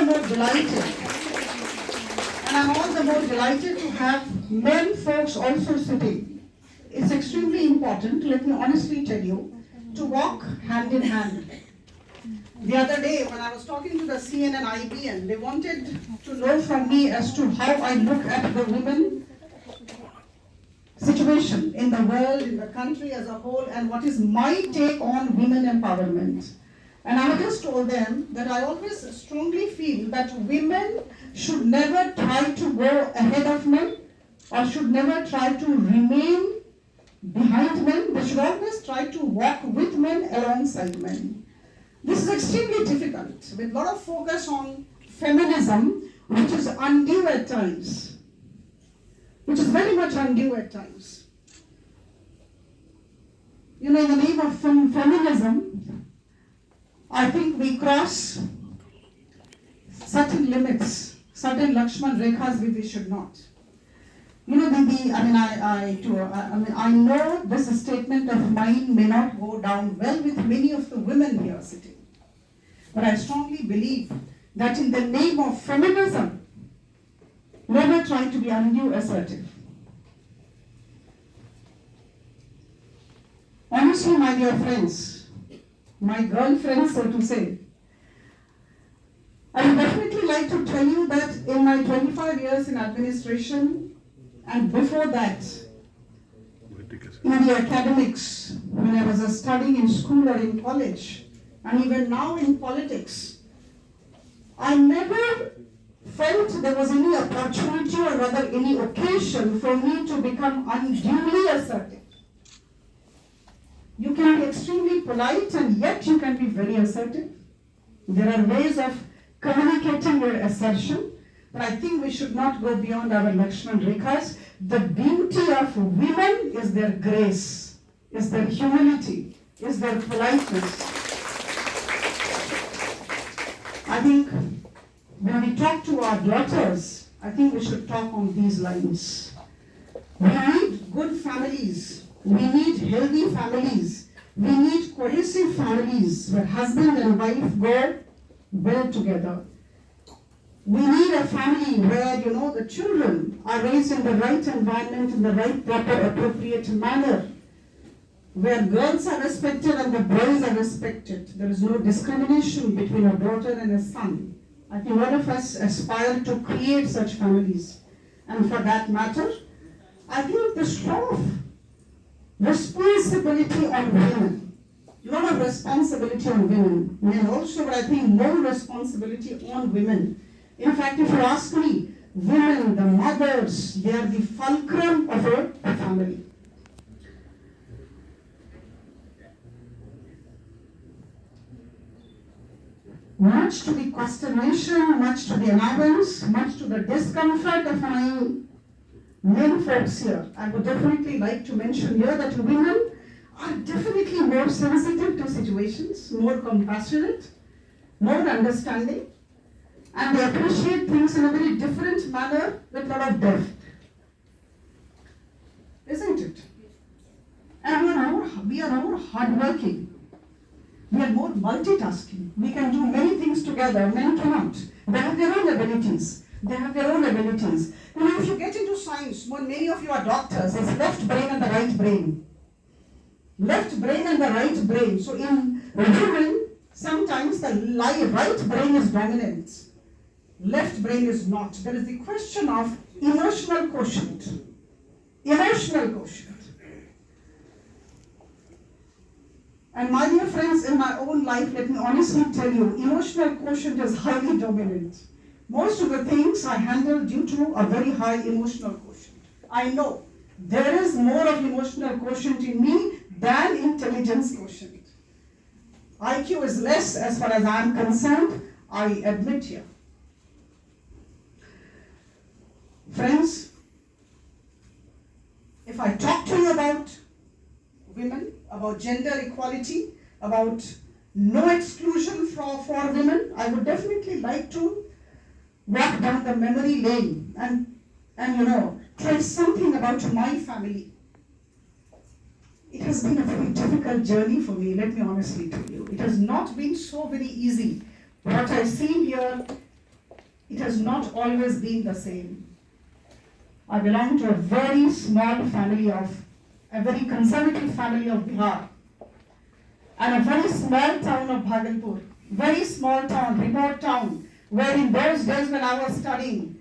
the more delighted. And I'm all the more delighted to have men folks also sitting. It's extremely important, let me honestly tell you, to walk hand in hand. The other day when I was talking to the CNN IBN, they wanted to know from me as to how I look at the women situation in the world, in the country as a whole, and what is my take on women empowerment. And I just told them that I always strongly feel that women should never try to go ahead of men or should never try to remain behind men. They should always try to walk with men, alongside men. This is extremely difficult with a lot of focus on feminism, which is undue at times, which is very much undue at times. You know, in the name of feminism, I think we cross certain limits, certain Lakshman Rekhas which we should not. You know, I know this statement of mine may not go down well with many of the women here sitting, but I strongly believe that in the name of feminism, never try to be undue assertive. Honestly, my dear friends, my girlfriends, so to say, I would definitely like to tell you that in my 25 years in administration, and before that, in the academics, when I was studying in school or in college, and even now in politics, I never felt there was any opportunity or rather any occasion for me to become unduly assertive. You can be extremely polite and yet you can be very assertive. There are ways of communicating your assertion, but I think we should not go beyond our Lakshman Rekhas. The beauty of women is their grace, is their humility, is their politeness. I think when we talk to our daughters, I think we should talk on these lines. We need good families. We need healthy families. We need cohesive families where husband and wife go well together. We need a family where, the children are raised in the right environment, in the right, proper, appropriate manner, where girls are respected and the boys are respected. There is no discrimination between a daughter and a son. I think all of us aspire to create such families. And for that matter, I think the strong responsibility on women, a lot of responsibility on women, men also, but I think more responsibility on women. In fact, if you ask me, women, the mothers, they are the fulcrum of a family. Much to the consternation, much to the annoyance, much to the discomfort of my men folks here, I would definitely like to mention here that women are definitely more sensitive to situations, more compassionate, more understanding, and they appreciate things in a very different manner with a lot of depth. Isn't it? And we are more hardworking. We are more multitasking. We can do many things together. Men cannot. They have their own abilities. If you get into science, many of you are doctors, it's left brain and the right brain. Left brain and the right brain. So in women, sometimes the right brain is dominant. Left brain is not. There is the question of emotional quotient. And my dear friends, in my own life, let me honestly tell you, emotional quotient is highly dominant. Most of the things I handle due to a very high emotional quotient. I know there is more of emotional quotient in me than intelligence quotient. IQ is less as far as I am concerned, I admit here. Friends, if I talk to you about women, about gender equality, about no exclusion for women, I would definitely like to walk down the memory lane and tell something about my family. It has been a very difficult journey for me, let me honestly tell you. It has not been so very easy. What I've seen here it has not always been the same. I belong to a very small family a very conservative family of Bihar, and a very small town of Bhagalpur, very small town, remote town, where in those days when I was studying,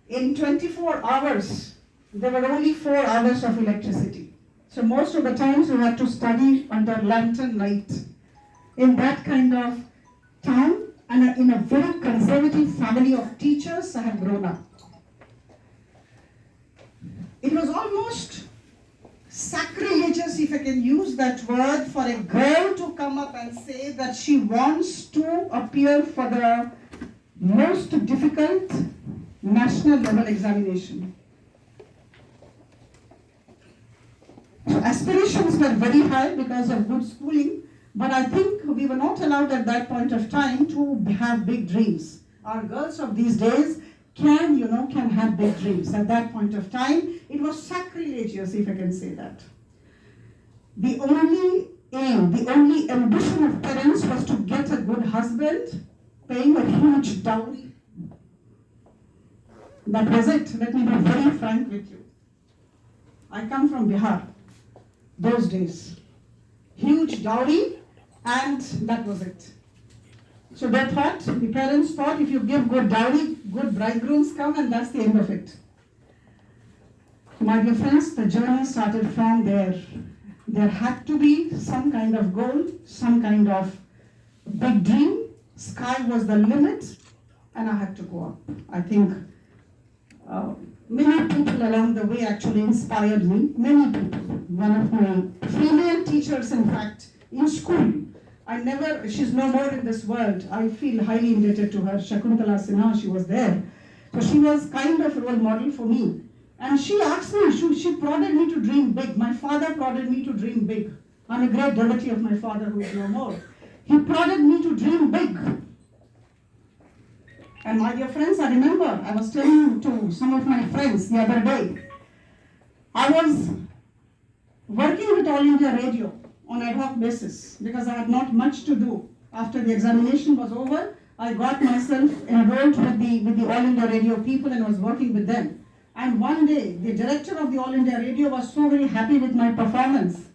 in 24 hours, there were only 4 hours of electricity. So most of the times we had to study under lantern light. In that kind of town, and in a very conservative family of teachers, I have grown up. It was almost sacrilegious, if I can use that word, for a girl to come up and say that she wants to appear for the most difficult national level examination. So aspirations were very high because of good schooling, but I think we were not allowed at that point of time to have big dreams. Our girls of these days can have big dreams. At that point of time, it was sacrilegious, if I can say that. The only aim, the only ambition of parents was to get a good husband, paying a huge dowry. That was it. Let me be very frank with you. I come from Bihar, those days. Huge dowry, and that was it. So the parents thought, if you give good dowry, good bridegrooms come, and that's the end of it. My dear friends, the journey started from there. There had to be some kind of goal, some kind of big dream. Sky was the limit, and I had to go up. I think many people along the way actually inspired me. Many people. One of my female teachers, in fact, in school, she's no more in this world. I feel highly indebted to her. Shakuntala Sinha, she was there. So she was kind of a role model for me. And she asked me, she prodded me to dream big. My father prodded me to dream big. I'm a great devotee of my father who is no more. He prodded me to dream big. And my dear friends, I remember, I was telling to some of my friends the other day, I was working with All India Radio on ad hoc basis because I had not much to do. After the examination was over, I got myself enrolled with the All India Radio people and was working with them. And one day, the director of the All India Radio was so very happy with my performance.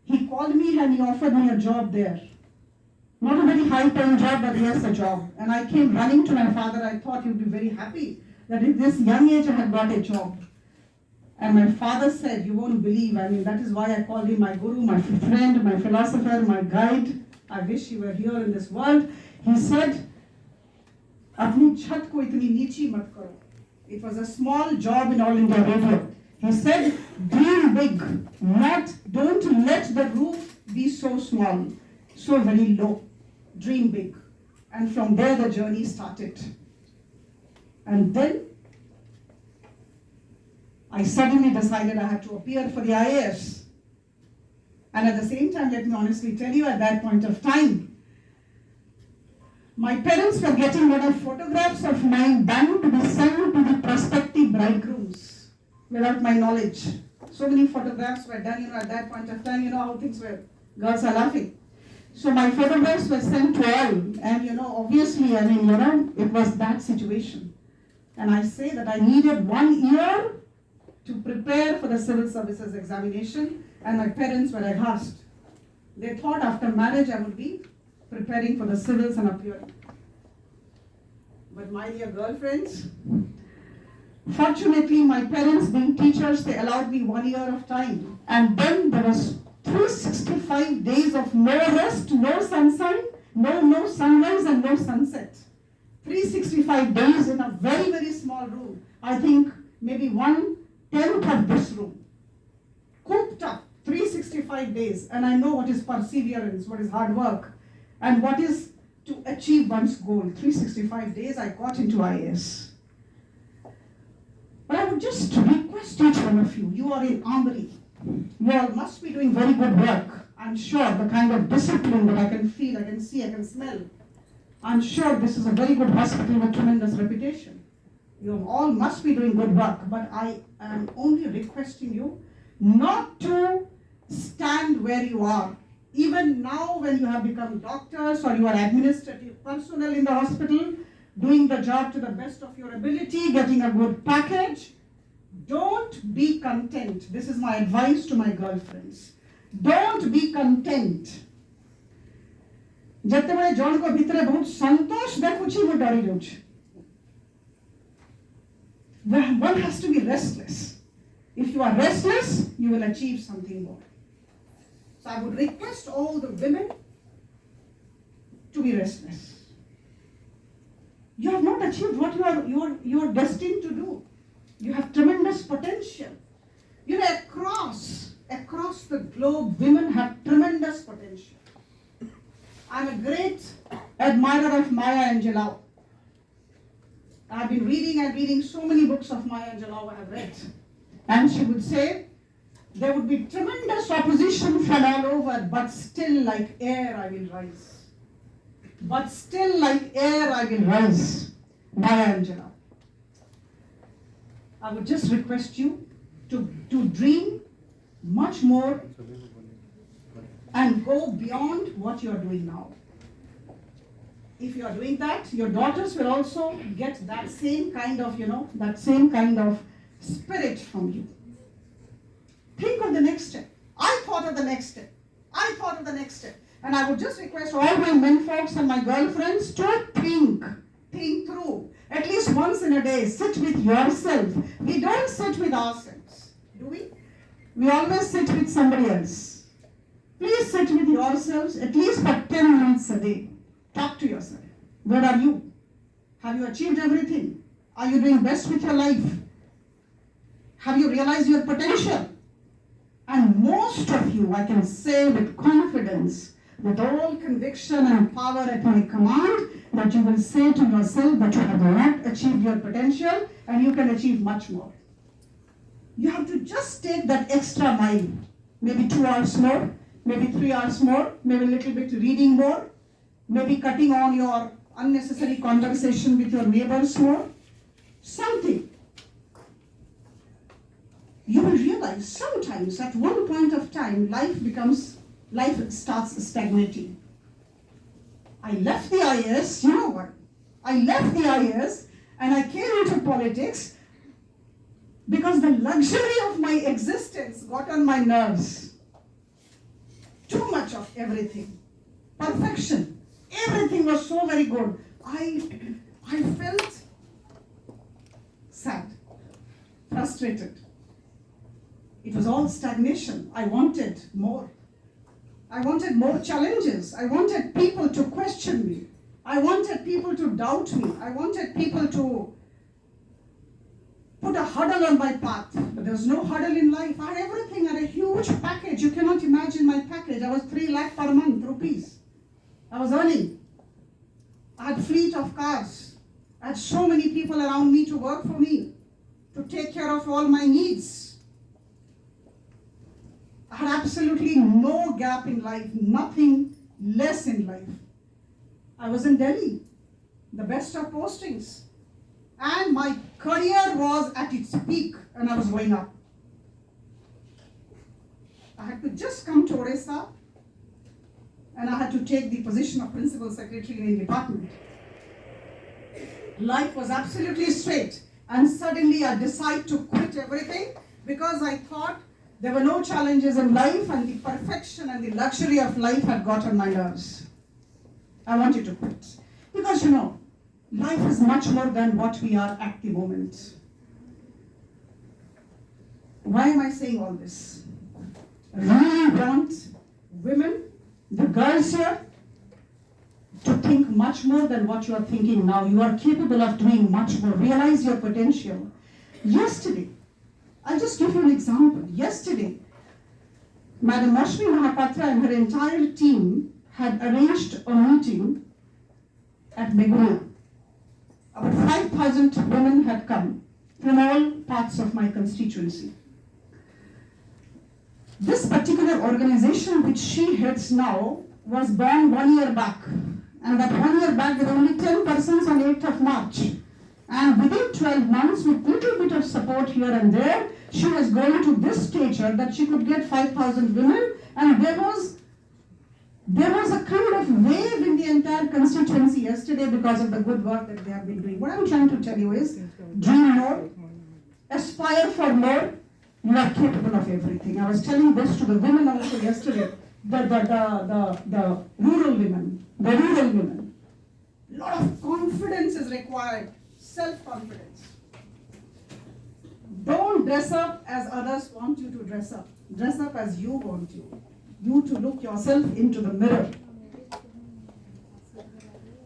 He called me and he offered me a job there. Not a very high-paying job, but yes, a job. And I came running to my father. I thought he'd be very happy that at this young age I had got a job. And my father said, you won't believe, that is why I called him my guru, my friend, my philosopher, my guide. I wish he were here in this world. He said, apni chhat ko itni nichi mat karo. It was a small job in All India Radio. He said, dream big, don't let the roof be so small, so very low. Dream big. And from there the journey started. And then I suddenly decided I had to appear for the IAS. And at the same time, let me honestly tell you, at that point of time, my parents were getting a lot of photographs of mine done to be sent to the prospective bridegrooms without my knowledge. So many photographs were done, at that point of time, how things were. Girls are laughing. So my photographs were sent to all. And, obviously, it was that situation. And I say that I needed 1 year to prepare for the civil services examination, and my parents were aghast. They thought after marriage I would be preparing for the civils and appearing. But my dear girlfriends, fortunately my parents being teachers, they allowed me 1 year of time. And then there was 365 days of no rest, no sunshine, no sunrise and no sunset. 365 days in a very, very small room. I think maybe 1/10 of this room. Cooped up 365 days. And I know what is perseverance, what is hard work, and what is to achieve one's goal. 365 days I got into IAS. But I would just request each one of you, you are in AMRI. You all must be doing very good work. I'm sure the kind of discipline that I can feel, I can see, I can smell. I'm sure this is a very good hospital with tremendous reputation. You all must be doing good work, but I am only requesting you not to stand where you are. Even now when you have become doctors or you are administrative personnel in the hospital, do doing the job to the best of your ability, getting a good package. Don't be content. This is my advice to my girlfriends. Don't be content. ଯେତେବେଳେ ଜଣଙ୍କ ଭିତରେ ବହୁତ ସନ୍ତୋଷ ଦେଖୁଛି ମୁଁ ଡରି ଯାଉଛି. One has to be restless. If you are restless, you will achieve something more. So I would request all the women to be restless. You have not achieved what you are destined to do. You have tremendous potential. You know, across the globe, women have tremendous potential. I'm a great admirer of Maya Angelou. I've been reading so many books of Maya Angelou I have read. And she would say, there would be tremendous opposition from all over, but still like air I will rise. But still like air I will rise. Maya Angelou. I would just request you to dream much more and go beyond what you are doing now. If you are doing that, your daughters will also get that same kind of, that same kind of spirit from you. Think of the next step. I thought of the next step. And I would just request all my men folks and my girlfriends to think through. At least once in a day, sit with yourself. We don't sit with ourselves, do we? We always sit with somebody else. Please sit with yourselves at least for 10 minutes a day. Talk to yourself. Where are you? Have you achieved everything? Are you doing best with your life? Have you realized your potential? And most of you, I can say with confidence, with all conviction and power at my command, that you will say to yourself that you have not achieved your potential and you can achieve much more. You have to just take that extra mile, maybe 2 hours more, maybe 3 hours more, maybe a little bit reading more, maybe cutting on your unnecessary conversation with your neighbors more, something. You will realize sometimes at one point of time, life starts stagnating. I left the IAS, you know what? I left the IAS and I came into politics because the luxury of my existence got on my nerves. Too much of everything. Perfection. Everything was so very good. I felt sad, frustrated. It was all stagnation. I wanted more. I wanted more challenges. I wanted people to question me. I wanted people to doubt me. I wanted people to put a hurdle on my path. But there was no hurdle in life. I had everything. I had a huge package. You cannot imagine my package. I was 3 lakh per month rupees. I was earning. I had fleet of cars. I had so many people around me to work for me, to take care of all my needs. I had absolutely no gap in life, nothing less in life. I was in Delhi, the best of postings. And my career was at its peak and I was going up. I had to just come to Odisha and I had to take the position of principal secretary in a department. Life was absolutely straight. And suddenly I decided to quit everything because I thought there were no challenges in life and the perfection and the luxury of life had got on my nerves. I wanted to quit. Because life is much more than what we are at the moment. Why am I saying all this? I really want women, the girls here, to think much more than what you are thinking now. You are capable of doing much more. Realize your potential. Yesterday, I'll just give you an example. Yesterday, Madam Ashmi Mahapatra and her entire team had arranged a meeting at Meguna. About 5,000 women had come from all parts of my constituency. This particular organization which she heads now was born 1 year back. And that 1 year back there were only 10 persons on 8th of March. And within 12 months, with little bit of support here and there, she has grown to this stature that she could get 5,000 women. And there was There was a kind of wave in the entire constituency yesterday because of the good work that they have been doing. What I'm trying to tell you is, dream more, aspire for more, you are capable of everything. I was telling this to the women also yesterday, the rural women, A lot of confidence is required, self-confidence. Don't dress up as others want you to dress up. Dress up as you want you. You to look yourself into the mirror.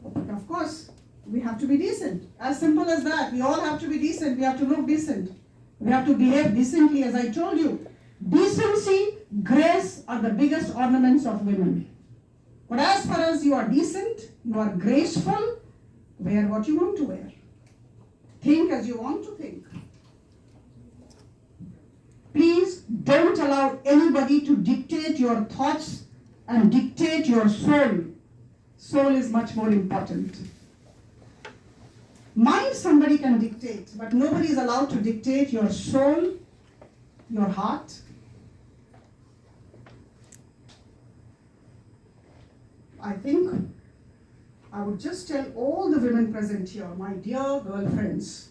But of course, we have to be decent. As simple as that. We all have to be decent. We have to look decent. We have to behave decently, as I told you. Decency, grace are the biggest ornaments of women. But as far as you are decent, you are graceful, wear what you want to wear. Think as you want to think. Please don't allow anybody to dictate your thoughts and dictate your soul. Soul is much more important. Mind somebody can dictate, but nobody is allowed to dictate your soul, your heart. I think I would just tell all the women present here, my dear girlfriends,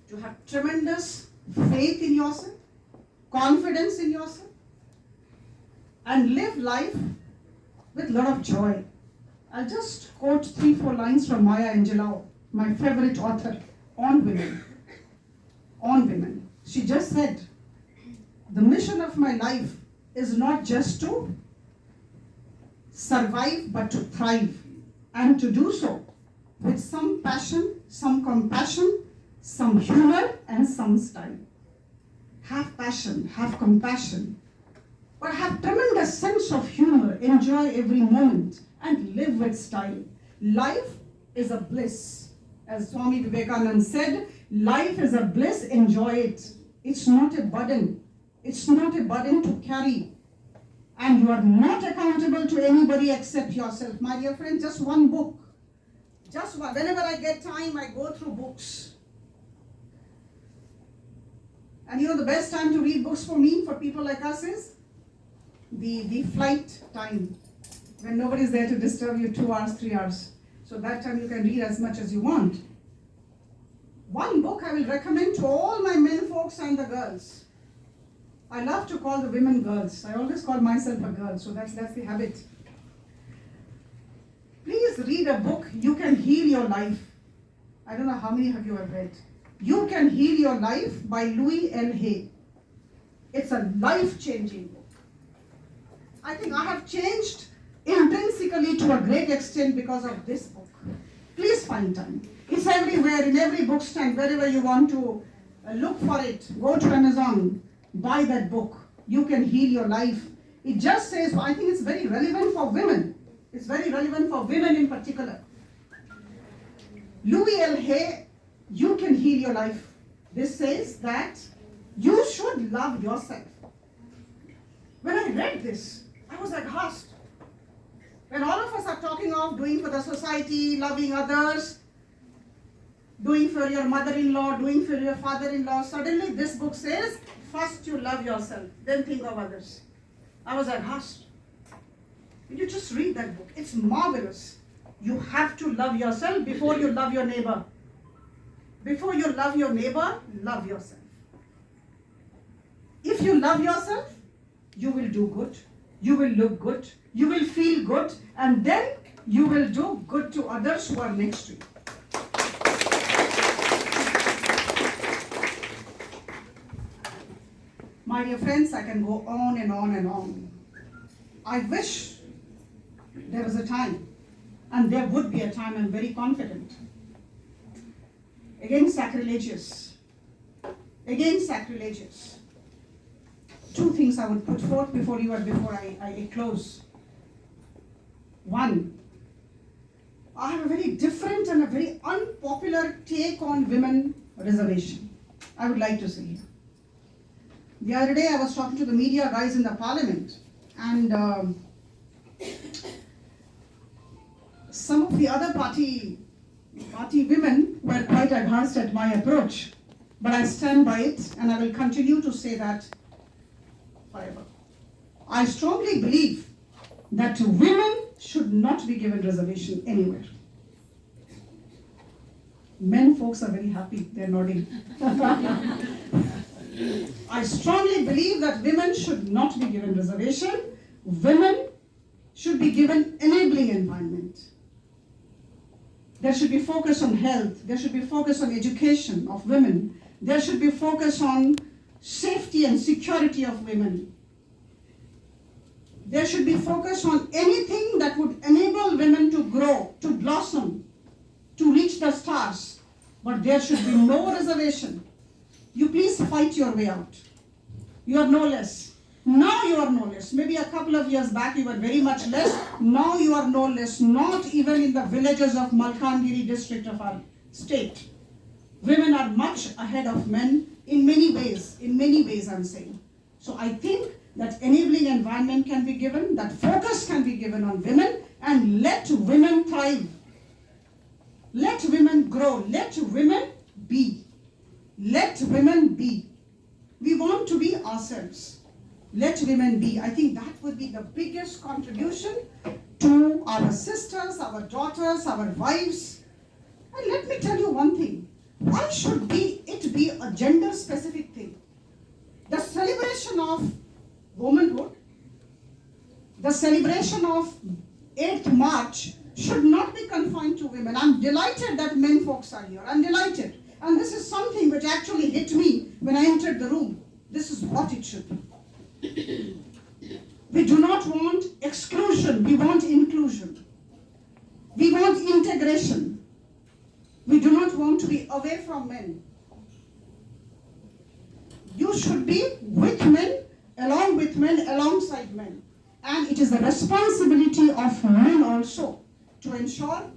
to have tremendous faith in yourself, confidence in yourself, and live life with a lot of joy. I'll just quote 3-4 lines from Maya Angelou, my favorite author on women. On women. She just said, the mission of my life is not just to survive but to thrive, and to do so with some passion, some compassion, some humor and some style. Have passion, have compassion, but have tremendous sense of humor, enjoy every moment and live with style. Life is a bliss. As Swami Vivekananda said, life is a bliss, enjoy it. It's not a burden. It's not a burden to carry. And you are not accountable to anybody except yourself. My dear friend, just one book. Just one. Whenever I get time, I go through books. And you know the best time to read books for me, for people like us, is the flight time. When nobody is there to disturb you 2 hours, 3 hours. So that time you can read as much as you want. One book I will recommend to all my men folks and the girls. I love to call the women girls. I always call myself a girl, so that's the habit. Please read a book, You Can Heal Your Life. I don't know how many of you have read. You Can Heal Your Life by Louis L. Hay. It's a life-changing book. I think I have changed intrinsically to a great extent because of this book. Please find time. It's everywhere, in every bookstand, wherever you want to look for it. Go to Amazon, buy that book. You Can Heal Your Life. It just says, I think it's very relevant for women. It's very relevant for women in particular. Louis L. Hay, You Can Heal Your Life. This says that you should love yourself. When I read this, I was aghast. When all of us are talking of doing for the society, loving others, doing for your mother-in-law, doing for your father-in-law, suddenly this book says, first you love yourself, then think of others. I was aghast. You just read that book. It's marvelous. You have to love yourself before you love your neighbor. Before you love your neighbor, love yourself. If you love yourself, you will do good, you will look good, you will feel good, and then you will do good to others who are next to you. My dear friends, I can go on and on and on. I wish there was a time, and there would be a time, I'm very confident. Again sacrilegious. Two things I would put forth before I close. One, I have a very different and a very unpopular take on women reservation. I would like to say here. The other day I was talking to the media guys in the parliament, and some of the other party women were quite aghast at my approach. But I stand by it, and I will continue to say that forever. I strongly believe that women should not be given reservation anywhere. Men folks are very happy, they're nodding. I strongly believe that women should not be given reservation. Women should be given enabling environment. There should be focus on health. There should be focus on education of women. There should be focus on safety and security of women. There should be focus on anything that would enable women to grow, to blossom, to reach the stars. But there should be no reservation. You please fight your way out. You are no less. Now you are no less. Maybe a couple of years back you were very much less. Now you are no less. Not even in the villages of Malkangiri district of our state. Women are much ahead of men in many ways. In many ways, I'm saying. So I think that enabling environment can be given, that focus can be given on women, and let women thrive. Let women grow. Let women be. Let women be. We want to be ourselves. Let women be. I think that would be the biggest contribution to our sisters, our daughters, our wives. And let me tell you one thing. Why should it be a gender-specific thing? The celebration of womanhood, the celebration of 8th March should not be confined to women. I'm delighted that men folks are here. I'm delighted. And this is something which actually hit me when I entered the room. This is what it should be. We do not want exclusion, we want inclusion. We want integration. We do not want to be away from men. You should be with men, along with men, alongside men. And it is the responsibility of men also to ensure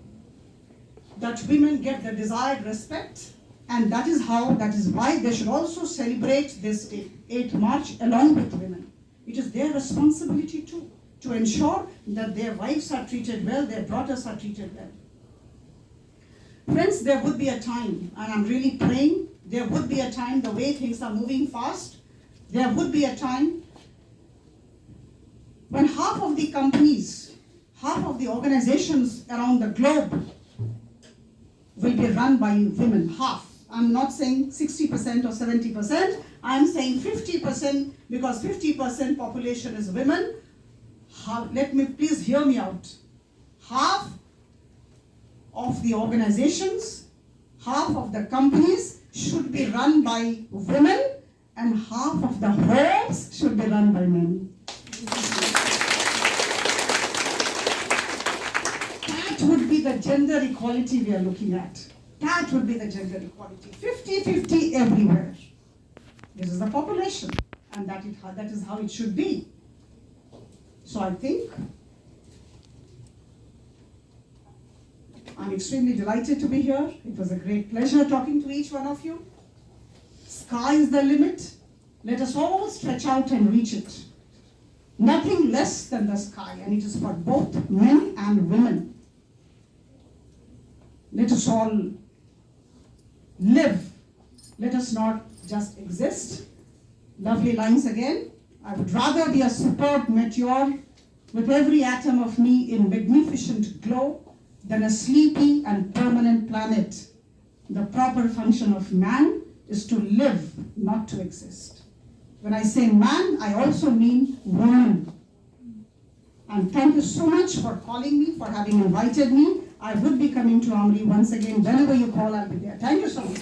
that women get the desired respect, and that is why they should also celebrate this 8th March along with women. It is their responsibility too, to ensure that their wives are treated well, their daughters are treated well. Friends, there would be a time, and I'm really praying, there would be a time, the way things are moving fast, there would be a time when half of the companies, half of the organizations around the globe will be run by women, half. I'm not saying 60% or 70%, I'm saying 50% because 50% population is women. Let me please hear me out. Half of the organizations, half of the companies should be run by women and half of the homes should be run by men. That would be the gender equality we are looking at. That would be the gender equality. 50-50 everywhere. This is the population, and that is how it should be. So I think I'm extremely delighted to be here. It was a great pleasure talking to each one of you. Sky is the limit. Let us all stretch out and reach it. Nothing less than the sky, and it is for both men and women. Let us all live. Let us not just exist. Lovely lines again. I would rather be a superb meteor with every atom of me in magnificent glow than a sleepy and permanent planet. The proper function of man is to live, not to exist. When I say man, I also mean woman. And thank you so much for calling me, for having invited me. I would be coming to AMRI once again. Whenever you call, I'll be there. Thank you so much.